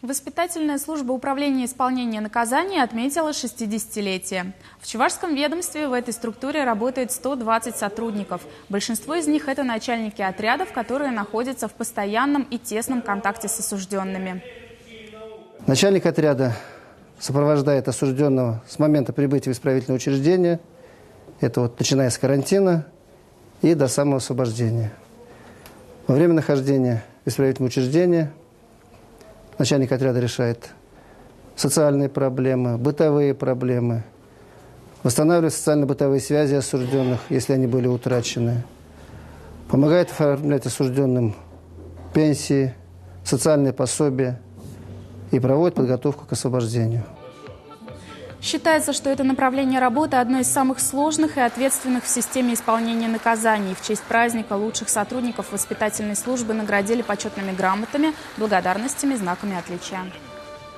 Воспитательная служба управления исполнения наказаний отметила 60-летие. В Чувашском ведомстве в этой структуре работает 120 сотрудников. Большинство из них – это начальники отрядов, которые находятся в постоянном и тесном контакте с осужденными. Начальник отряда сопровождает осужденного с момента прибытия в исправительное учреждение, это начиная с карантина и до самого освобождения. Во время нахождения в исправительном учреждении начальник отряда решает социальные проблемы, бытовые проблемы, восстанавливает социально-бытовые связи осужденных, если они были утрачены, помогает оформлять осужденным пенсии, социальные пособия и проводит подготовку к освобождению. Считается, что это направление работы одно из самых сложных и ответственных в системе исполнения наказаний. В честь праздника лучших сотрудников воспитательной службы наградили почетными грамотами, благодарностями, знаками отличия.